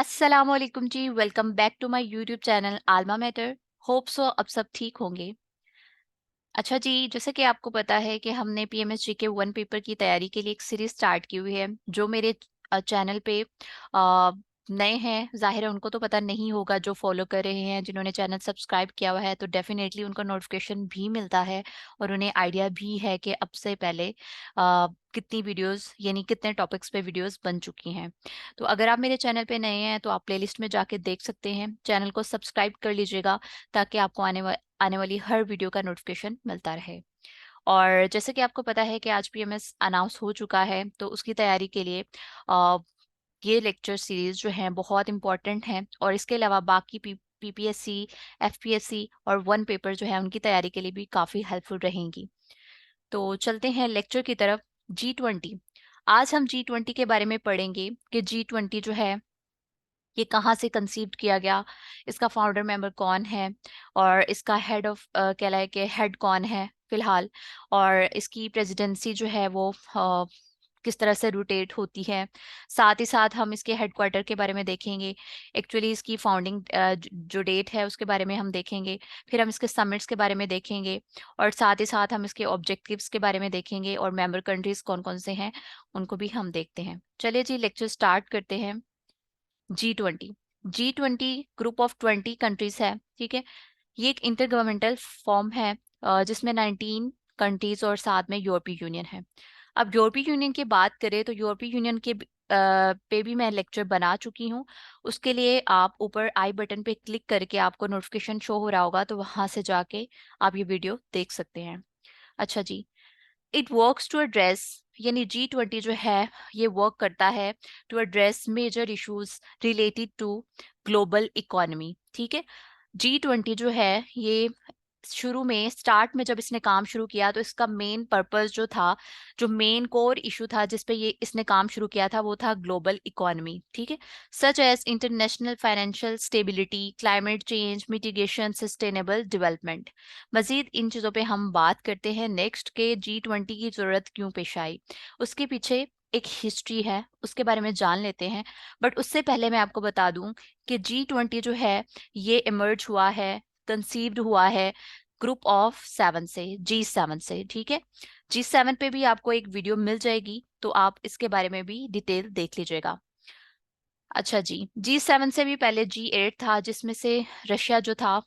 अस्सलामुअलैकुम जी। Welcome back to my YouTube channel alma mater. Hope so अब सब ठीक होंगे। अच्छा जी, जैसे कि आपको पता है कि हमने पीएमएसजी के वन पेपर की तैयारी के लिए एक सीरीज स्टार्ट की हुई है। जो मेरे चैनल पे नए हैं, जाहिर है उनको तो पता नहीं होगा। जो फॉलो कर रहे हैं, जिन्होंने चैनल सब्सक्राइब किया हुआ है, तो डेफिनेटली उनको नोटिफिकेशन भी मिलता है और उन्हें आइडिया भी है कि अब से पहले कितनी वीडियोस यानी कितने टॉपिक्स पे वीडियोस बन चुकी हैं। तो अगर आप मेरे चैनल पे नए हैं तो आप प्लेलिस्ट में जाके देख सकते हैं। चैनल को सब्सक्राइब कर लीजिएगा ताकि आपको आने वाली हर वीडियो का नोटिफिकेशन मिलता रहे। और जैसे कि आपको पता है कि आज पीएमएस अनाउंस हो चुका है, तो उसकी तैयारी के लिए अ, ये लेक्चर सीरीज जो है बहुत इंपॉर्टेंट है। और इसके अलावा बाकी पीपीएससी, एफपीएससी और वन पेपर जो है उनकी तैयारी के लिए भी काफ़ी हेल्पफुल रहेंगी। तो चलते हैं लेक्चर की तरफ। G20। आज हम G20 के बारे में पढ़ेंगे कि G20 जो है ये कहाँ से कंसीव्ड किया गया, इसका फाउंडर मेंबर कौन है और इसका हेड ऑफ कहलाए कि हेड कौन है फिलहाल, और इसकी प्रेसिडेंसी जो है वो किस तरह से रोटेट होती है। साथ ही साथ हम इसके हेडक्वार्टर के बारे में देखेंगे। एक्चुअली इसकी फाउंडिंग जो डेट है उसके बारे में हम देखेंगे। फिर हम इसके समिट्स के बारे में देखेंगे और साथ ही साथ हम इसके ऑब्जेक्टिव्स के बारे में देखेंगे और मेंबर कंट्रीज कौन कौन से हैं उनको भी हम देखते हैं। चलिए जी, लेक्चर स्टार्ट करते हैं। G20। G20 group of 20 countries है, ठीक है। ये एक इंटर गवर्नमेंटल फॉर्म है जिसमें 19 कंट्रीज और साथ में यूरोपीय यूनियन है। अब यूरोपीय यूनियन की बात करें तो यूरोपीय यूनियन के पे भी मैं लेक्चर बना चुकी हूँ। उसके लिए आप ऊपर आई बटन पे क्लिक करके आपको नोटिफिकेशन शो हो रहा होगा, तो वहां से जाके आप ये वीडियो देख सकते हैं। अच्छा जी, इट वर्क्स टू एड्रेस यानी G20 जो है ये वर्क करता है to address major issues related to global economy, ठीक है। G20 जो है ये शुरू में स्टार्ट में जब इसने काम शुरू किया तो इसका मेन पर्पस जो था, जो मेन कोर इशू था जिस पे ये इसने काम शुरू किया था, वो था ग्लोबल इकोनॉमी, ठीक है। Such as international financial stability, climate change mitigation, sustainable development. मजीद इन चीज़ों पे हम बात करते हैं नेक्स्ट के G20 की ज़रूरत क्यों पेश आई। उसके पीछे एक हिस्ट्री है, उसके बारे में जान लेते हैं। बट उससे पहले मैं आपको बता दूं कि G20 जो है ये इमर्ज हुआ है, कंसीव्ड हुआ है ग्रुप ऑफ 7 से, G7 से, ठीक है। G7 पे भी आपको एक वीडियो मिल जाएगी, तो आप इसके बारे में भी डिटेल देख लीजिएगा। अच्छा जी, G7 से भी पहले G8 था जिसमें से रशिया जो था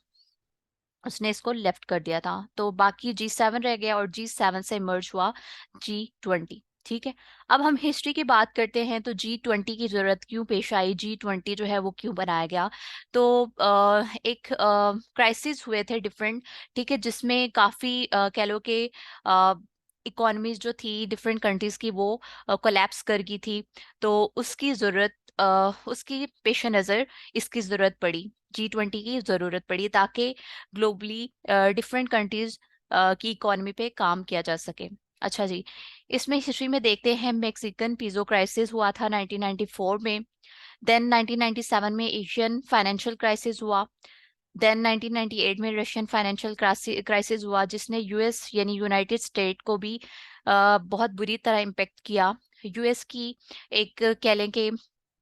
उसने इसको लेफ्ट कर दिया था, तो बाकी G7 रह गया और G7 से इमर्ज हुआ G20, ठीक है। अब हम हिस्ट्री की बात करते हैं तो G20 की जरूरत क्यों पेश आई, G20 जो है वो क्यों बनाया गया। तो एक क्राइसिस हुए थे डिफरेंट, ठीक है, जिसमें काफी कह लो कि इकोनॉमीज जो थी डिफरेंट कंट्रीज की वो कोलैप्स कर गई थी। तो उसकी जरूरत उसकी पेश नज़र इसकी ज़रूरत पड़ी, G20 की ज़रूरत पड़ी ताकि ग्लोबली डिफरेंट कंट्रीज की इकोनॉमी पे काम किया जा सके। अच्छा जी, इसमें हिस्ट्री में देखते हैं मेक्सिकन पीजो क्राइसिस हुआ था 1994 में। देन 1997 में एशियन फाइनेंशियल क्राइसिस हुआ। देन 1998 में रशियन फाइनेंशियल क्राइसिस हुआ जिसने यूएस यानी यूनाइटेड स्टेट को भी बहुत बुरी तरह इम्पेक्ट किया। यूएस की एक कह लें कि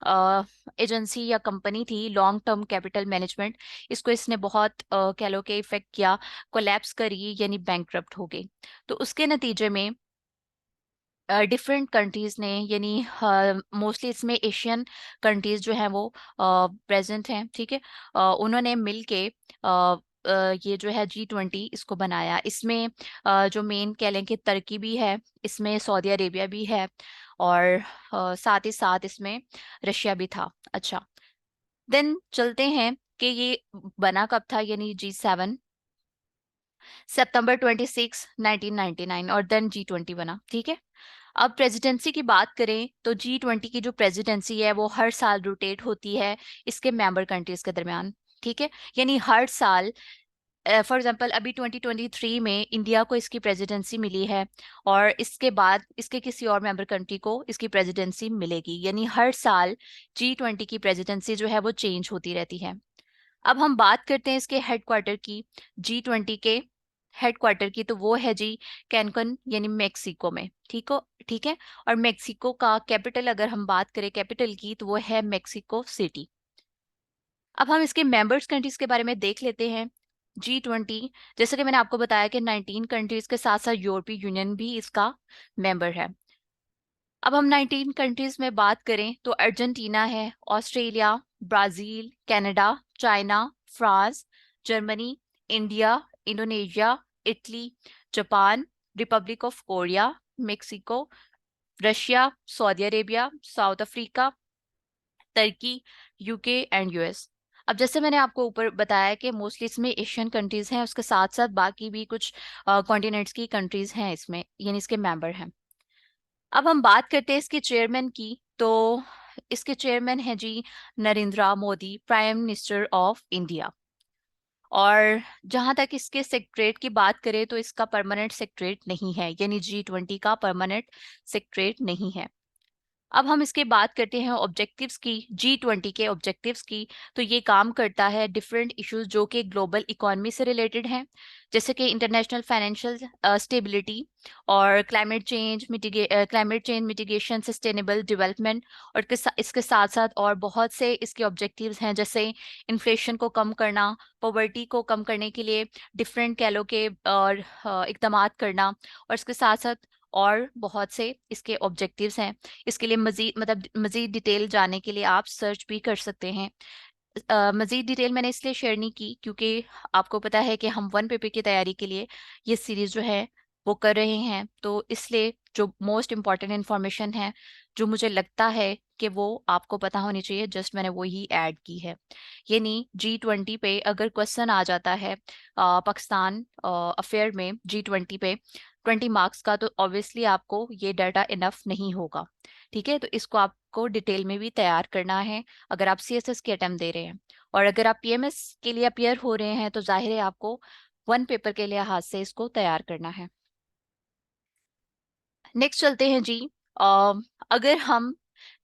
एजेंसी या कंपनी थी लॉन्ग टर्म कैपिटल मैनेजमेंट, इसको इसने बहुत कह लो कि इफेक्ट किया, कोलैप्स करी यानी बैंकरप्ट हो गई। तो उसके नतीजे में डिफरेंट कंट्रीज ने यानी मोस्टली इसमें एशियन कंट्रीज जो हैं वो प्रेजेंट हैं, ठीक है। उन्होंने मिल के ये जो है G20 इसको बनाया। इसमें जो मेन कह लें कि तुर्की भी है, इसमें सऊदी अरेबिया भी है और साथ ही साथ इसमें रशिया भी था। अच्छा, देन चलते हैं कि ये बना कब था, यानी G7 सितंबर 26 1999, और देन G20 बना, ठीक है। अब प्रेसिडेंसी की बात करें तो G20 की जो प्रेसिडेंसी है वो हर साल रोटेट होती है इसके मेंबर कंट्रीज के दरमियान, ठीक है। यानी हर साल फॉर एग्जांपल अभी 2023 में इंडिया को इसकी प्रेसिडेंसी मिली है और इसके बाद इसके किसी और मेंबर कंट्री को इसकी प्रेसिडेंसी मिलेगी, यानी हर साल G20 की प्रेसिडेंसी जो है वो चेंज होती रहती है। अब हम बात करते हैं इसके हेडक्वार्टर की, G20 के हेडक्वार्टर की, तो वो है जी कैनकुन यानी मेक्सिको में, ठीक है। और मेक्सिको का कैपिटल अगर हम बात करें कैपिटल की तो वो है मेक्सिको सिटी। अब हम इसके मेंबर्स कंट्रीज के बारे में देख लेते हैं। G20, जैसे कि मैंने आपको बताया कि 19 कंट्रीज के साथ साथ यूरोपीय यूनियन भी इसका मेंबर है। अब हम 19 कंट्रीज में बात करें तो अर्जेंटीना है, Australia, Brazil, Canada, China, France, Germany, India, Indonesia, Italy, Japan, Republic of Korea, Mexico, Russia, Saudi Arabia, South Africa, Turkey, UK and US. अब जैसे मैंने आपको ऊपर बताया कि मोस्टली इसमें एशियन कंट्रीज हैं, उसके साथ साथ बाकी भी कुछ कॉन्टिनेंट्स की कंट्रीज हैं इसमें, यानी इसके मेंबर हैं। अब हम बात करते हैं इसके चेयरमैन की। तो इसके चेयरमैन है जी Narendra Modi, prime minister of India. और जहां तक इसके सेक्रेटरीट की बात करें तो इसका परमानेंट सेक्रेटरीट नहीं है, यानी G20 का परमानेंट सेक्रेटरीट नहीं है। अब हम इसके बात करते हैं ऑब्जेक्टिव्स की, G20 के ऑब्जेक्टिव्स की। तो ये काम करता है डिफरेंट इश्यूज जो कि ग्लोबल इकोनॉमी से रिलेटेड हैं, जैसे कि इंटरनेशनल फाइनेंशियल स्टेबिलिटी और climate change mitigation, sustainable development. और इसके साथ साथ और बहुत से इसके ऑब्जेक्टिव्स हैं, जैसे इन्फ्लेशन को कम करना, पॉवर्टी को कम करने के लिए डिफरेंट कह लो के और इकदाम करना। और इसके साथ साथ और बहुत से इसके ऑब्जेक्टिव्स हैं। इसके लिए मजीद डिटेल जानने के लिए आप सर्च भी कर सकते हैं। मजीद डिटेल मैंने इसलिए शेयर नहीं की क्योंकि आपको पता है कि हम वन पेपर की तैयारी के लिए ये सीरीज जो है वो कर रहे हैं, तो इसलिए जो मोस्ट इम्पॉर्टेंट इंफॉर्मेशन है जो मुझे लगता है कि वो आपको पता होनी चाहिए, जस्ट मैंने वो ही ऐड की है। यानी G20 पे अगर क्वेश्चन आ जाता है पाकिस्तान अफेयर में G20 पे 20 मार्क्स का, तो ऑब्वियसली आपको ये डाटा इनफ नहीं होगा। ठीक है, तो इसको आपको डिटेल में भी तैयार करना है अगर आप CSS के अटेम्प्ट दे रहे हैं। और अगर आप PMS के लिए अपियर हो रहे हैं तो जाहिर है आपको वन पेपर के लिहाज से इसको तैयार करना है। नेक्स्ट चलते हैं जी। अगर हम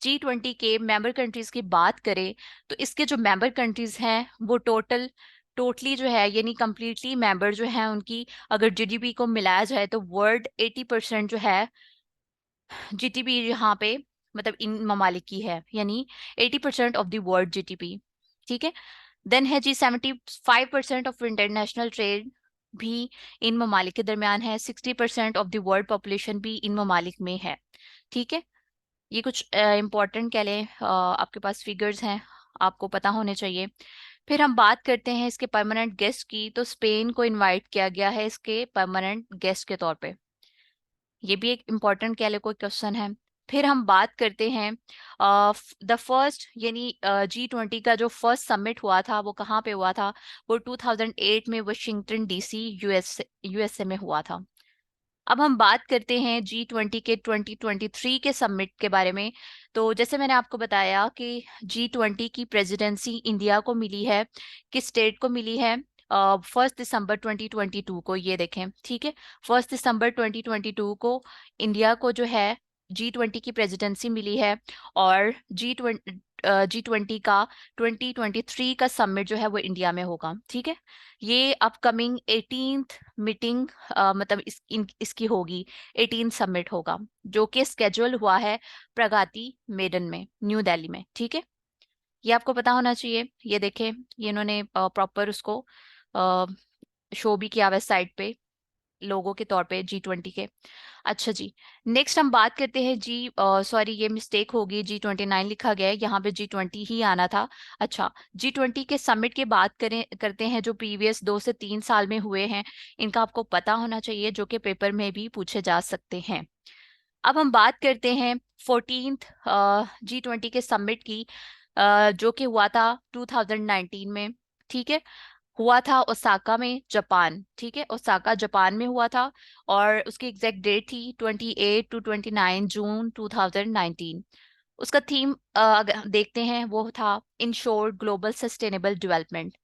G20 के मेंबर कंट्रीज की बात करें तो इसके जो मेंबर कंट्रीज हैं वो टोटली जो है, यानी कंप्लीटली मेंबर जो है उनकी अगर GDP को मिलाया जाए तो वर्ल्ड 80% जो है GDP यहाँ पे मतलब इन ममालिक की है, यानी 80% ऑफ द वर्ल्ड GDP। ठीक है, देन है जी 75% ऑफ इंटरनेशनल ट्रेड भी इन ममालिक के दरमियान है। 60% ऑफ द वर्ल्ड पॉपुलेशन भी इन ममालिक में है। ठीक है, ये कुछ इंपॉर्टेंट कह लें आपके पास फिगर्स हैं, आपको पता होने चाहिए। फिर हम बात करते हैं इसके परमानेंट गेस्ट की। तो स्पेन को इनवाइट किया गया है इसके परमानेंट गेस्ट के तौर पे, ये भी एक इम्पॉर्टेंट कह ले कोई क्वेश्चन है। फिर हम बात करते हैं द फर्स्ट, यानी G20 का जो फर्स्ट समिट हुआ था वो कहाँ पे हुआ था, वो 2008 में वाशिंगटन DC यूएसए में हुआ था। अब हम बात करते हैं G20 के 2023 के समिट के बारे में। तो जैसे मैंने आपको बताया कि G20 की प्रेसिडेंसी इंडिया को मिली है, किस स्टेट को मिली है, 1 दिसंबर 2022 को। ये देखें, ठीक है, 1 दिसंबर 2022 को इंडिया को जो है G20 की प्रेसिडेंसी मिली है। और G20 का 2023 का समिट जो है वो इंडिया में होगा। ठीक है, ये अपकमिंग 18th मीटिंग मतलब इसकी होगी, 18 समिट होगा जो कि स्केड्यूल हुआ है प्रगति मैदान में, न्यू दिल्ली में। ठीक है, ये आपको पता होना चाहिए। ये देखें, ये इन्होंने प्रॉपर उसको शो भी किया हुआ साइट पे लोगों के तौर पे G20 के। अच्छा जी, नेक्स्ट हम बात करते हैं जी, सॉरी ये मिस्टेक होगी, G29 लिखा गया है, यहाँ पे G20 ही आना था। अच्छा, G20 के समिट की बात करते हैं जो प्रीवियस 2 से 3 साल में हुए हैं, इनका आपको पता होना चाहिए, जो कि पेपर में भी पूछे जा सकते हैं। अब हम बात करते हैं 14th G20 के समिट की, जो कि हुआ था 2019 में। ठीक है, हुआ था ओसाका में, जापान। ठीक है, ओसाका जापान में हुआ था। और उसकी एग्जैक्ट डेट थी 28 to 29 जून 2019। उसका थीम अगर देखते हैं वो था in short global sustainable development.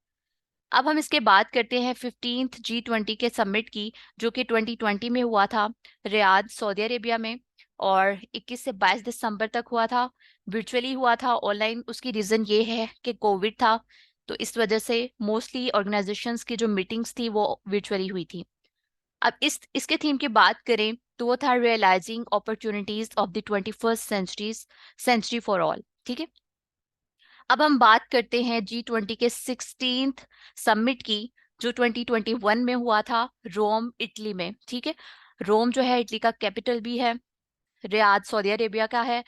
अब हम इसके बात करते हैं 15th G20 के समिट की, जो कि 2020 में हुआ था रियाद, सऊदी अरेबिया में। और 21 से 22 दिसंबर तक हुआ था, वर्चुअली हुआ था, ऑनलाइन। उसकी रीज़न ये है कि कोविड था, तो इस वजह से मोस्टली ऑर्गेनाइजेशंस की जो मीटिंग्स थी वो वर्चुअली हुई थी। अब इसके थीम की बात करें तो वो था realizing opportunities of the 21st century for all. ठीक है, अब हम बात करते हैं G20 के 16th समिट की, जो 2021 में हुआ था रोम इटली में। ठीक है, रोम जो है इटली का कैपिटल भी है, रियाद सऊदी अरेबिया का है,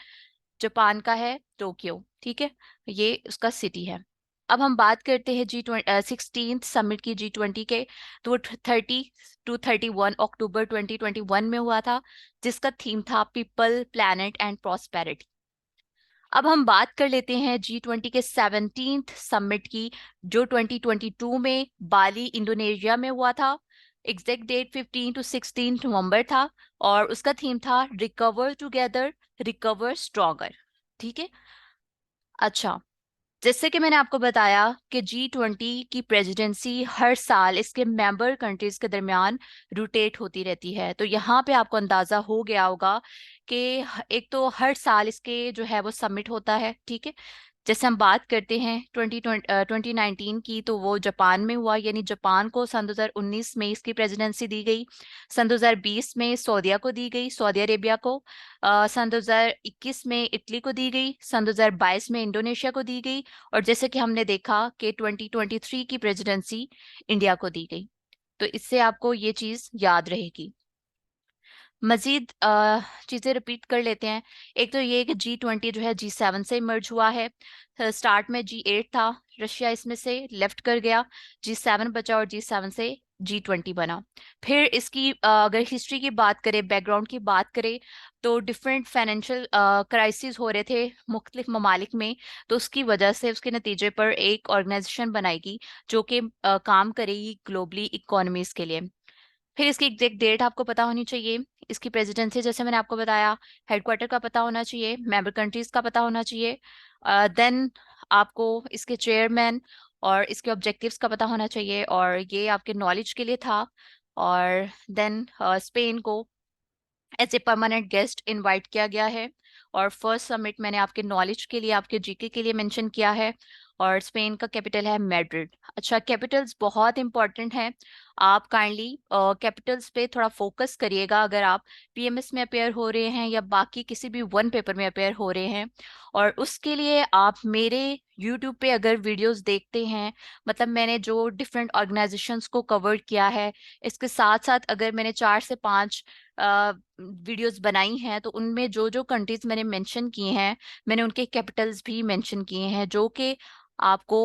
जापान का है टोक्यो। ठीक है, ये उसका सिटी है। अब हम बात करते हैं G16 समिट की G20 के, तो वो 30 to 31 अक्टूबर 2021 में हुआ था, जिसका थीम था पीपल प्लैनेट एंड प्रॉस्पेरिटी। अब हम बात कर लेते हैं G20 के 17th समिट की, जो 2022 में बाली इंडोनेशिया में हुआ था। एग्जैक्ट डेट 15 to 16 नवंबर था, और उसका थीम था रिकवर टुगेदर, रिकवर स्ट्रॉन्गर। ठीक है, अच्छा, जैसे कि मैंने आपको बताया कि G20 की प्रेसिडेंसी हर साल इसके मेंबर कंट्रीज के दरमियान रोटेट होती रहती है। तो यहाँ पे आपको अंदाजा हो गया होगा कि एक तो हर साल इसके जो है वो समिट होता है। ठीक है, जैसे हम बात करते हैं 2019 की, तो वो जापान में हुआ, यानी जापान को सन 2019 में इसकी प्रेसिडेंसी दी गई। सन 2020 में सऊदीया को दी गई, सऊदी अरेबिया को। सन 2021 में इटली को दी गई, सन 2022 में इंडोनेशिया को दी गई, और जैसे कि हमने देखा कि 2023 की प्रेसिडेंसी इंडिया को दी गई। तो इससे आपको ये चीज याद रहेगी। मजीद चीजें रिपीट कर लेते हैं। एक तो ये कि G20 जो है G7 से इमर्ज हुआ है। स्टार्ट में G8 था, रशिया इसमें से लेफ्ट कर गया, G7 बचा, और G7 से G20 बना। फिर इसकी अगर हिस्ट्री की बात करें, बैकग्राउंड की बात करें, तो डिफरेंट फाइनेंशियल क्राइसिस हो रहे थे मुख्तलिफ ममालिक में। तो उसकी वजह से, उसके नतीजे पर एक ऑर्गेनाइजेशन बनाएगी जो कि काम करेगी ग्लोबली इकोनॉमीज के लिए। फिर इसकी एग्जैक्ट डेट आपको पता होनी चाहिए। इसकी प्रेसिडेंसी, जैसे मैंने आपको बताया, हेडक्वार्टर का पता होना चाहिए, मेंबर कंट्रीज का पता होना चाहिए। देन आपको इसके चेयरमैन और इसके ऑब्जेक्टिव्स का पता होना चाहिए, और ये आपके नॉलेज के लिए था। और देन स्पेन को as a permanent guest invite किया गया है। और फर्स्ट समिट मैंने आपके नॉलेज के लिए, आपके जीके के लिए मेंशन किया है। और स्पेन का कैपिटल है मैड्रिड। अच्छा, कैपिटल्स बहुत इंपॉर्टेंट हैं। आप काइंडली कैपिटल्स पे थोड़ा फोकस करिएगा अगर आप पीएमएस में अपेयर हो रहे हैं या बाकी किसी भी वन पेपर में अपेयर हो रहे हैं। और उसके लिए आप मेरे यूट्यूब पे अगर वीडियोस देखते हैं, मतलब मैंने जो डिफरेंट ऑर्गेनाइजेशंस को कवर किया है, इसके साथ साथ अगर मैंने 4 से 5 वीडियोस बनाई हैं, तो उनमें जो जो कंट्रीज मैंने मेंशन किए हैं, मैंने उनके कैपिटल्स भी मेंशन किए हैं, जो कि आपको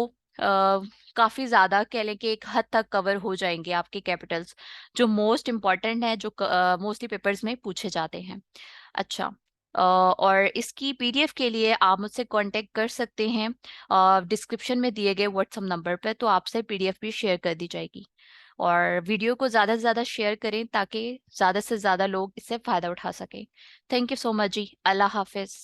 काफी ज्यादा कह लें कि एक हद तक कवर हो जाएंगे आपके कैपिटल्स, जो मोस्ट इम्पॉर्टेंट है, जो मोस्टली पेपर्स में पूछे जाते हैं। अच्छा, और इसकी पीडीएफ के लिए आप मुझसे कांटेक्ट कर सकते हैं डिस्क्रिप्शन में दिए गए व्हाट्सएप नंबर पर, तो आपसे पीडीएफ भी शेयर कर दी जाएगी। और वीडियो को ज़्यादा से ज़्यादा शेयर करें ताकि ज़्यादा से ज़्यादा लोग इससे फ़ायदा उठा सकें। थैंक यू सो मच जी, अल्लाह हाफिज़।